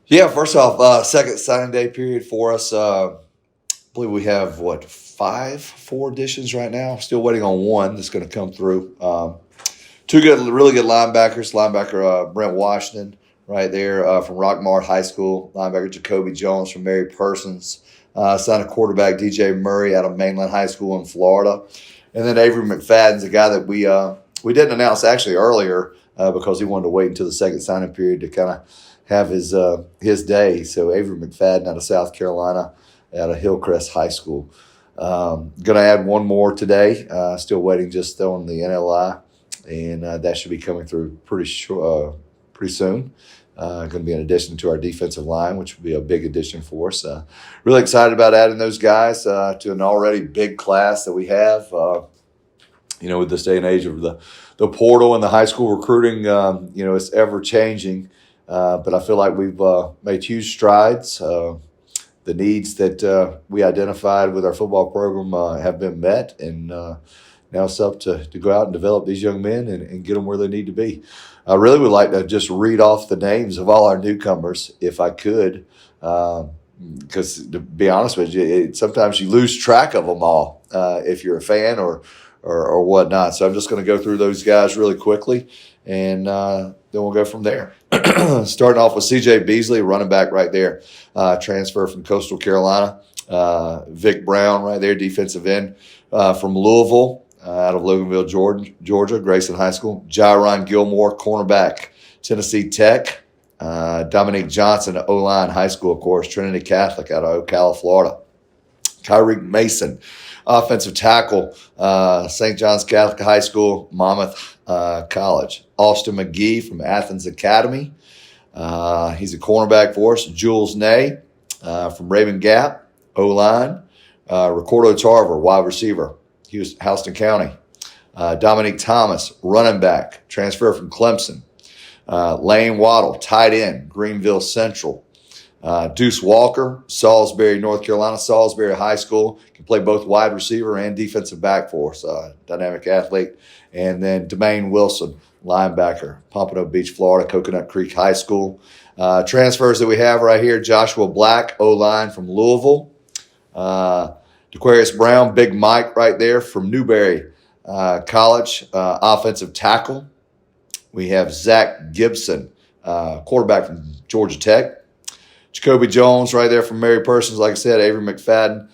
Yeah, first off, second signing day period for us. I believe we have four additions right now. Still waiting on one that's going to come through. Two really good linebackers. Linebacker Brent Washington, right there from Rockmart High School. Linebacker Jacoby Jones from Mary Persons. Signed a quarterback DJ Murray out of Mainland High School in Florida, and then Avery McFadden's a guy that we didn't announce actually earlier because he wanted to wait until the second signing period to kind of have his day. So Avery McFadden out of South Carolina, out of Hillcrest High School. Going to add one more today. Still waiting just on the NLI, and that should be coming through pretty soon. Going to be an addition to our defensive line, which will be a big addition for us. Really excited about adding those guys to an already big class that we have. With this day and age of the portal and the high school recruiting, it's ever changing. But I feel like we've made huge strides. The needs that we identified with our football program have been met, and now it's up to go out and develop these young men and get them where they need to be. I really would like to just read off the names of all our newcomers, if I could, because to be honest with you, sometimes you lose track of them all if you're a fan or whatnot. So I'm just going to go through those guys really quickly, and then we'll go from there. Starting off with C.J. Beasley, running back right there, transfer from Coastal Carolina. Vic Brown right there, defensive end from Louisville, out of Loganville, Georgia, Grayson High School. Jaron Gilmore, cornerback, Tennessee Tech. Dominique Johnson, O-line, high school, of course, Trinity Catholic out of Ocala, Florida. Kyrie Mason, offensive tackle, St. John's Catholic High School, Monmouth College. Austin McGee from Athens Academy. He's a cornerback for us. Jules Ney from Raven Gap, O-line. Ricardo Tarver, wide receiver, Houston County. Dominique Thomas, running back, transfer from Clemson. Lane Waddle, tight end, Greenville Central. Deuce Walker, Salisbury, North Carolina, Salisbury High School. Can play both wide receiver and defensive back for us. Dynamic athlete. And then Demaine Wilson, linebacker, Pompano Beach, Florida, Coconut Creek High School. Transfers that we have right here, Joshua Black, O-line from Louisville. DeQuarius Brown, Big Mike right there from Newberry College, offensive tackle. We have Zach Gibson, quarterback from Georgia Tech. Jacoby Jones right there from Mary Persons, like I said, Avery McFadden.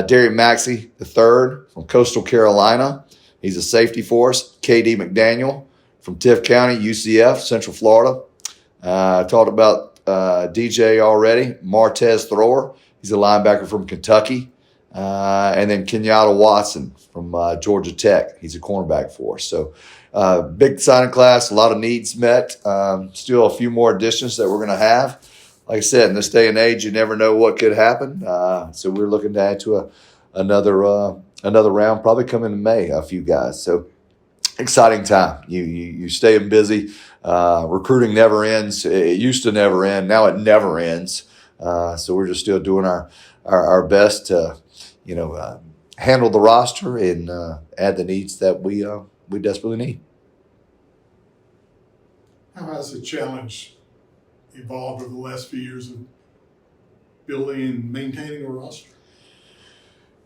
Derry Maxey III from Coastal Carolina. He's a safety for us. KD McDaniel from Tift County, UCF, Central Florida. Talked about DJ already. Martez Thrower. He's a linebacker from Kentucky. And then Kenyatta Watson from Georgia Tech. He's a cornerback for us. So big signing class, a lot of needs met. Still a few more additions that we're going to have. Like I said, in this day and age, you never know what could happen. So we're looking to add to another round, probably coming in May, a few guys. So exciting time. You staying busy. Recruiting never ends. It used to never end. Now it never ends. So we're just still doing our best to, handle the roster and add the needs that we desperately need. How has the challenge evolved over the last few years of building and maintaining a roster?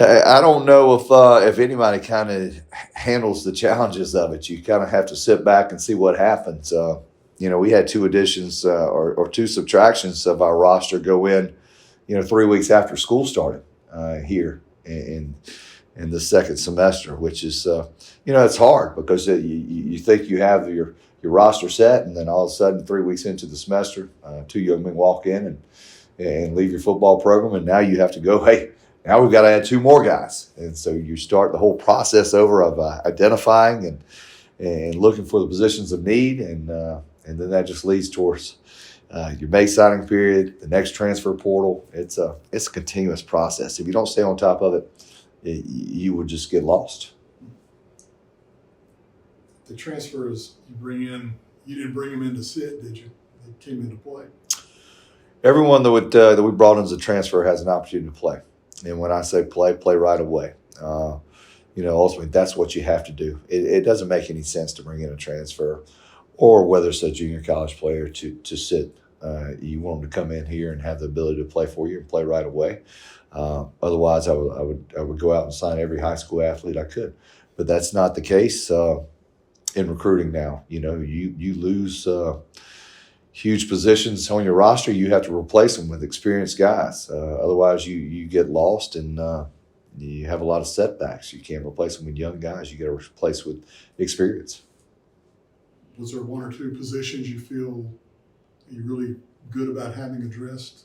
I don't know if anybody kind of handles the challenges of it. You kind of have to sit back and see what happens. We had two additions or two subtractions of our roster go in, 3 weeks after school started here in the second semester, which is, it's hard because you think you have your roster set, and then all of a sudden 3 weeks into the semester, two young men walk in and leave your football program, and now you have to go, hey, now we've got to add two more guys. And so you start the whole process over of identifying and looking for the positions of need, and then that just leads towards your May signing period, the next transfer portal. It's a continuous process. If you don't stay on top of it, you would just get lost. The transfers you didn't bring them in to sit, did you? They came into play. Everyone that we brought in as a transfer has an opportunity to play. And when I say play right away. Ultimately that's what you have to do. It doesn't make any sense to bring in a transfer or whether it's a junior college player to sit You want them to come in here and have the ability to play for you and play right away. Otherwise, I would go out and sign every high school athlete I could. But that's not the case in recruiting now. You lose huge positions on your roster. You have to replace them with experienced guys. Otherwise, you get lost and you have a lot of setbacks. You can't replace them with young guys. You got to replace with experience. Was there one or two positions you feel you're really good about having addressed?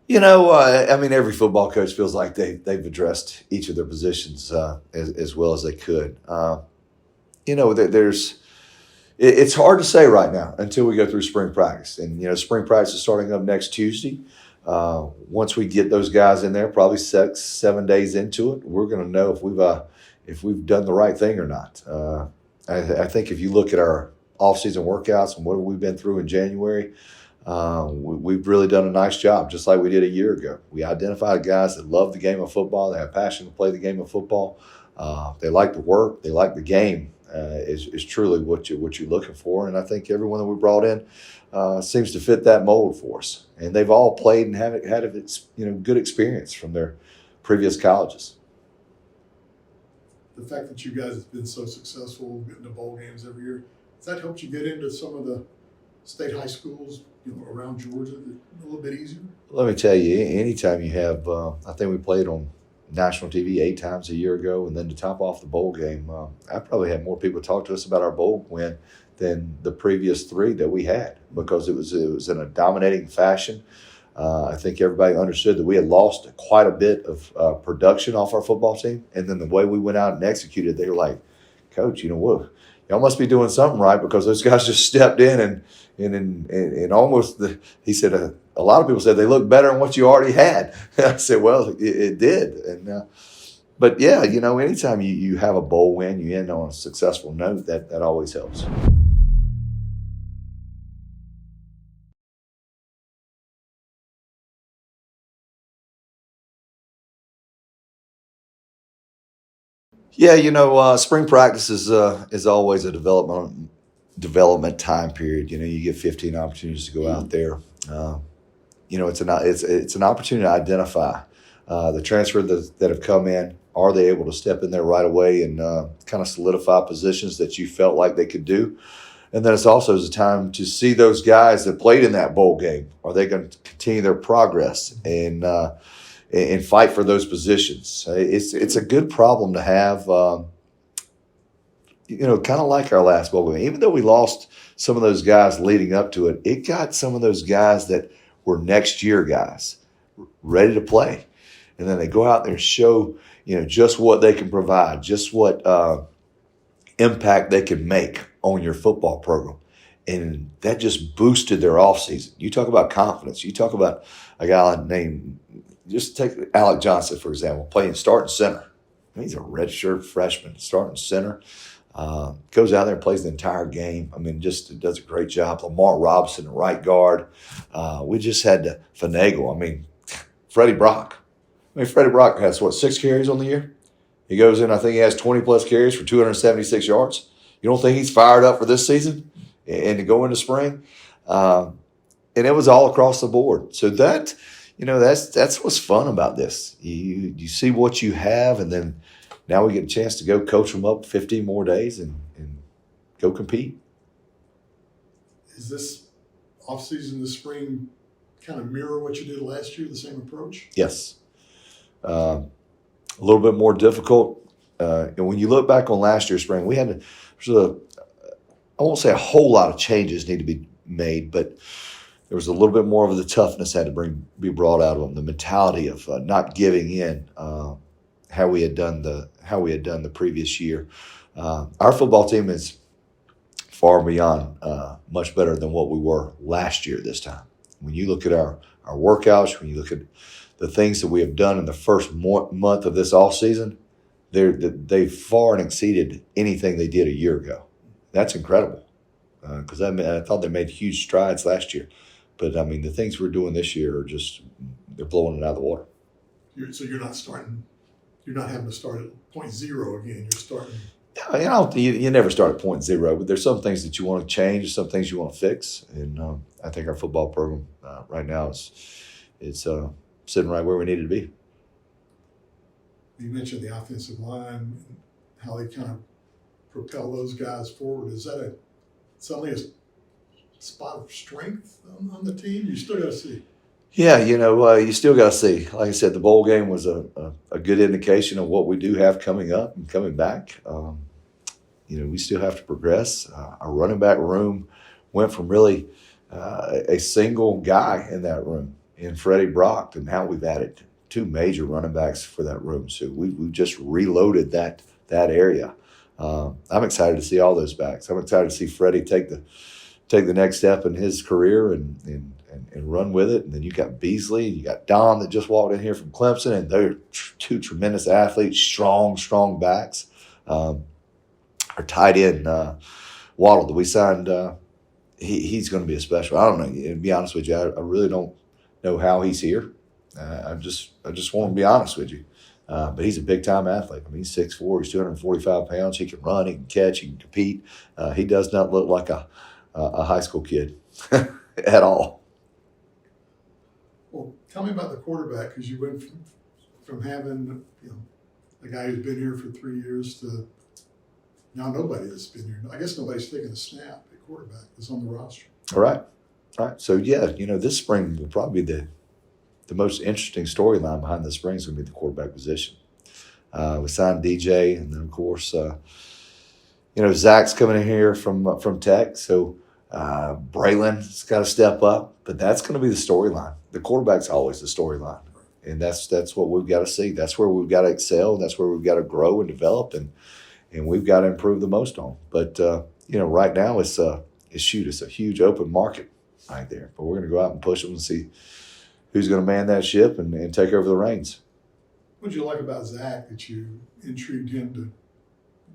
Every football coach feels like they've addressed each of their positions as well as they could. It's hard to say right now until we go through spring practice. And, spring practice is starting up next Tuesday. Once we get those guys in there, probably 6-7 days into it, we're going to know if we've done the right thing or not. I think if you look at our off-season workouts and what we've been through in January, we've really done a nice job, just like we did a year ago. We identified guys that love the game of football, they have passion to play the game of football, they like the work, they like the game. Is truly what you're looking for, and I think everyone that we brought in seems to fit that mold for us. And they've all played and had good experience from their previous colleges. The fact that you guys have been so successful getting to bowl games every year, has that helped you get into some of the state high schools around Georgia a little bit easier? Let me tell you, anytime you have, I think we played on national TV 8 times a year ago, and then to top off the bowl game, I probably had more people talk to us about our bowl win than the previous 3 that we had, because it was in a dominating fashion. I think everybody understood that we had lost quite a bit of production off our football team, and then the way we went out and executed, they were like, "Coach, what? Y'all must be doing something right, because those guys just stepped in and almost." He said, "A lot of people said they looked better than what you already had." I said, "Well, it did." And but yeah, anytime you have a bowl win, you end on a successful note. That always helps. Yeah, spring practice is always a development time period. You get 15 opportunities to go out there. It's an opportunity to identify the transfer that have come in. Are they able to step in there right away and kind of solidify positions that you felt like they could do? And then it's also a time to see those guys that played in that bowl game. Are they going to continue their progress and fight for those positions? It's a good problem to have. Kind of like our last bowl game. Even though we lost some of those guys leading up to it, it got some of those guys that were next year guys ready to play. And then they go out there and show, just what they can provide, just what impact they can make on your football program. And that just boosted their offseason. You talk about confidence. You talk about a guy named, just take Alec Johnson, for example, playing starting center. He's a redshirt freshman, starting center. Goes out there and plays the entire game. Just does a great job. Lamar Robinson, right guard. We just had to finagle. Freddie Brock. Freddie Brock has, 6 carries on the year? He goes in, I think he has 20-plus carries for 276 yards. You don't think he's fired up for this season and to go into spring? And it was all across the board. So that's what's fun about this. You see what you have, and then now we get a chance to go coach them up 15 more days and go compete. Is this offseason, this spring, kind of mirror what you did last year, the same approach? Yes. A little bit more difficult. And when you look back on last year's spring, we had I won't say a whole lot of changes need to be made, but there was a little bit more of the toughness had to be brought out of them, the mentality of not giving in, how we had done the previous year. Our football team is far beyond much better than what we were last year this time. When you look at our workouts, when you look at the things that we have done in the first month of this off season, they far and exceeded anything they did a year ago. That's incredible, because I thought they made huge strides last year. But, the things we're doing this year are they're blowing it out of the water. So you're not having to start at point zero again. You're starting. You never start at point zero, but there's some things that you want to change, some things you want to fix, and I think our football program right now is sitting right where we need it to be. You mentioned the offensive line and how they kind of propel those guys forward. Is that suddenly a spot of strength on the team? You still got to see. Yeah, you still got to see. Like I said, the bowl game was a good indication of what we do have coming up and coming back. We still have to progress. Our running back room went from really a single guy in that room in Freddie Brock, and now we've added two major running backs for that room. So we've just reloaded that area. I'm excited to see all those backs. I'm excited to see Freddie take the next step in his career and run with it. And then you got Beasley, and you got Don that just walked in here from Clemson, and they're two tremendous athletes, strong backs. Our tight end, Waddle, that we signed, he's going to be a special. I don't know. To be honest with you, I really don't know how he's here. I just want to be honest with you. But he's a big-time athlete. I mean, he's 6'4", he's 245 pounds. He can run, he can catch, he can compete. He does not look like a high school kid at all. Well, tell me about the quarterback, because you went from having a guy who's been here for 3 years to now nobody that's been here. I guess nobody's taking a snap at quarterback that's on the roster. All right. So, yeah, this spring will probably be the most interesting storyline behind the spring is going to be the quarterback position. We signed DJ, and then, of course, Zach's coming in here from Tech. So Braylon's got to step up, but that's going to be the storyline. The quarterback's always the storyline, and that's what we've got to see. That's where we've got to excel. That's where we've got to grow and develop, and we've got to improve the most on. But right now it's a huge open market right there. But we're going to go out and push them and see who's going to man that ship and take over the reins. What did you like about Zach that you intrigued him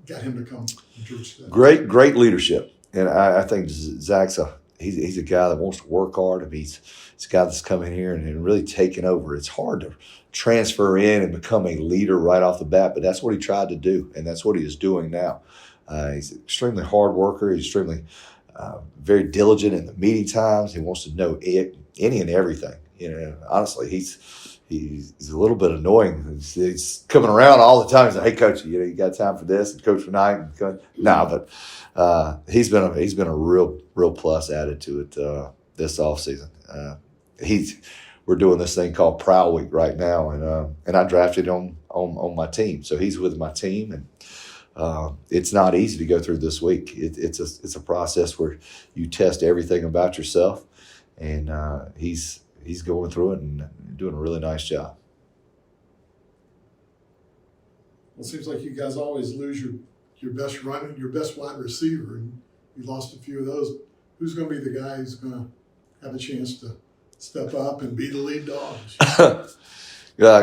got him to come to Georgia State? Great leadership. And I think Zach's he's a guy that wants to work hard. I mean, he's a guy that's come in here and really taken over. It's hard to transfer in and become a leader right off the bat, but that's what he tried to do, and that's what he is doing now. He's an extremely hard worker. He's extremely very diligent in the meeting times. He wants to know any and everything. Honestly, he's a little bit annoying. He's coming around all the time. He's like, "Hey, coach, you got time for this?" And coach for night. But he's been a real plus added to it this offseason. We're doing this thing called Prowl Week right now, and I drafted him on my team, so he's with my team, and it's not easy to go through this week. It's a process where you test everything about yourself, and he's going through it and doing a really nice job. Well, it seems like you guys always lose your best runner, your best wide receiver, and you lost a few of those. Who's going to be the guy who's going to have a chance to step up and be the lead dog?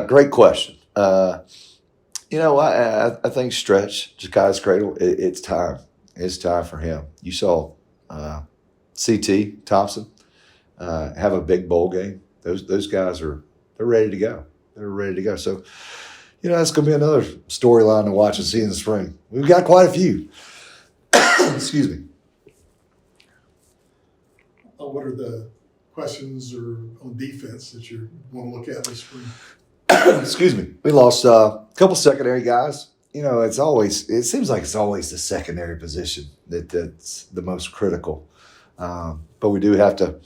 Great question. I think Stretch, Ja'Kiah's Cradle, it's time. It's time for him. You saw CT Thompson have a big bowl game. Those guys they're ready to go. They're ready to go. So, that's going to be another storyline to watch and see in the spring. We've got quite a few. Excuse me. What are the questions or on defense that you want to look at this spring? Excuse me. We lost a couple secondary guys. It seems like it's always the secondary position that's the most critical. But we got to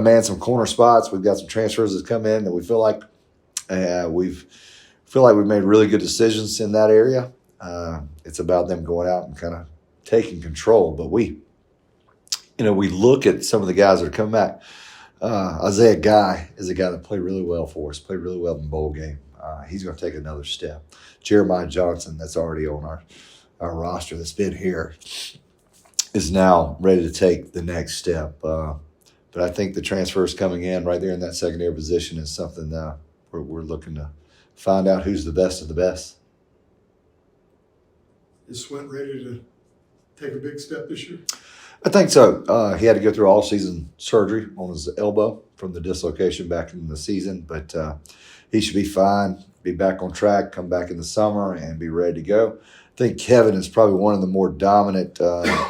man some corner spots. We've got some transfers that come in that we feel like we've made really good decisions in that area. It's about them going out and kind of taking control. But we look at some of the guys that are coming back. Isaiah Guy is a guy that played really well for us, played really well in the bowl game. He's going to take another step. Jeremiah Johnson, that's already on our roster, that's been here, is now ready to take the next step. But I think the transfers coming in right there in that secondary position is something that we're looking to find out who's the best of the best. Is Swint ready to take a big step this year? I think so. He had to go through all-season surgery on his elbow from the dislocation back in the season, but he should be fine, be back on track, come back in the summer, and be ready to go. think Kevin is probably one of the more dominant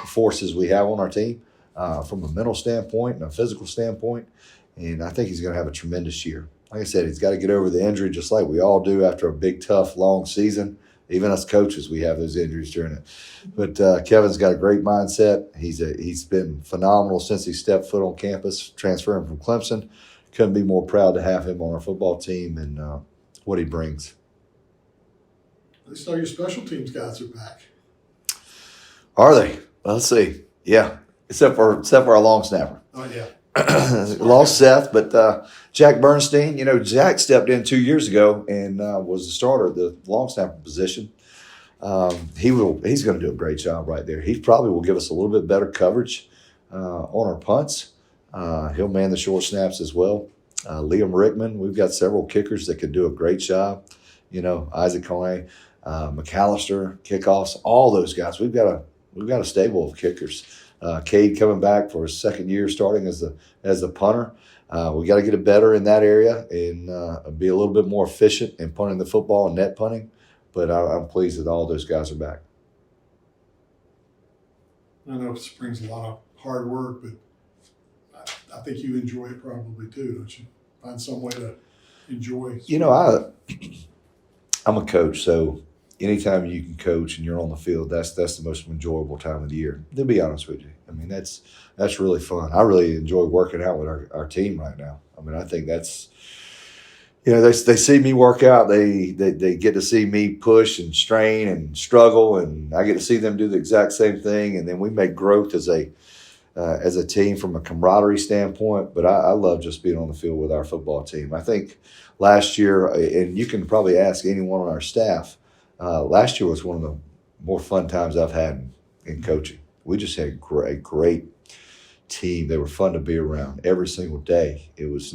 forces we have on our team from a mental standpoint and a physical standpoint. And I think he's going to have a tremendous year. Like I said, he's got to get over the injury just like we all do after a big, tough, long season. Even us coaches, we have those injuries during it. But Kevin's got a great mindset. He's been phenomenal since he stepped foot on campus, transferring from Clemson. Couldn't be more proud to have him on our football team and what he brings. At least all your special teams guys are back. Are they? Well, let's see. Yeah, except for our long snapper. Oh, yeah. Lost Seth, but Jack Bernstein, Jack stepped in 2 years ago and was the starter at the long snapper position. He's going to do a great job right there. He probably will give us a little bit better coverage on our punts. He'll man the short snaps as well. Liam Rickman, we've got several kickers that can do a great job. Isaac Coyne, McAllister, kickoffs, all those guys. We've got a stable of kickers. Cade coming back for his second year starting as the punter. We got to get it better in that area and be a little bit more efficient in punting the football and net punting. But I'm pleased that all those guys are back. I know spring's a lot of hard work, but I think you enjoy it probably too, don't you? Find some way to enjoy. I'm a coach, so anytime you can coach and you're on the field, that's the most enjoyable time of the year. To be honest with you, I mean that's really fun. I really enjoy working out with our team right now. I mean, I think that's they see me work out. They get to see me push and strain and struggle, and I get to see them do the exact same thing. And then we make growth as a team from a camaraderie standpoint. But I love just being on the field with our football team. I think last year, and you can probably ask anyone on our staff, last year was one of the more fun times I've had in coaching. We just had a great team. They were fun to be around every single day. It was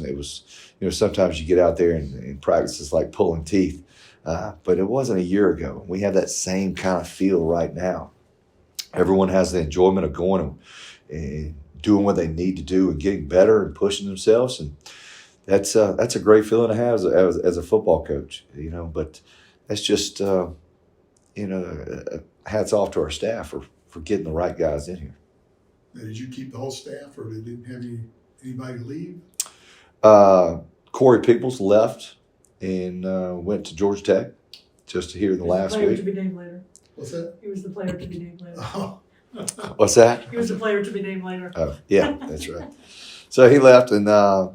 sometimes you get out there and practice is like pulling teeth, but it wasn't a year ago. We have that same kind of feel right now. Everyone has the enjoyment of going and doing what they need to do and getting better and pushing themselves, and that's a great feeling to have as a football coach. But that's just hats off to our staff for getting the right guys in here. Now, did you keep the whole staff, or didn't have anybody leave? Corey Peoples left and went to Georgia Tech just here in the last week. To be named later. What's that? He was the player to be named later. Oh. What's that? He was the player to be named later. Oh, yeah, that's right. So he left and to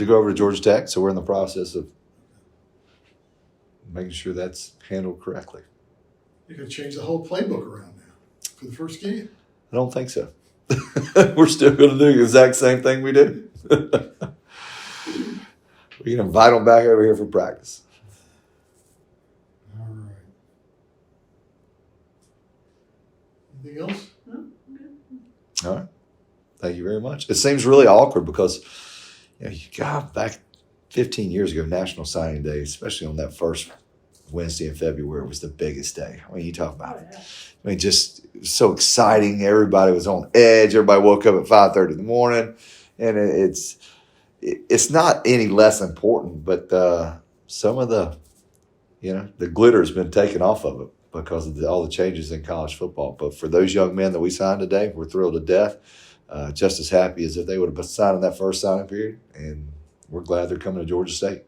go over to Georgia Tech. So we're in the process of making sure that's handled correctly. You could change the whole playbook around now for the first game. I don't think so. We're still going to do the exact same thing we did. We can invite them back over here for practice. All right. Anything else? No, I'm good. All right. Thank you very much. It seems really awkward because you got back 15 years ago, National Signing Day, especially on that first Wednesday in February, was the biggest day. I mean, you talk about it. I mean, just so exciting. Everybody was on edge. Everybody woke up at 5:30 in the morning, and it's not any less important, but some of the glitter's been taken off of it because of all the changes in college football. But for those young men that we signed today, we're thrilled to death. Just as happy as if they would have been signing that first signing period, and we're glad they're coming to Georgia State.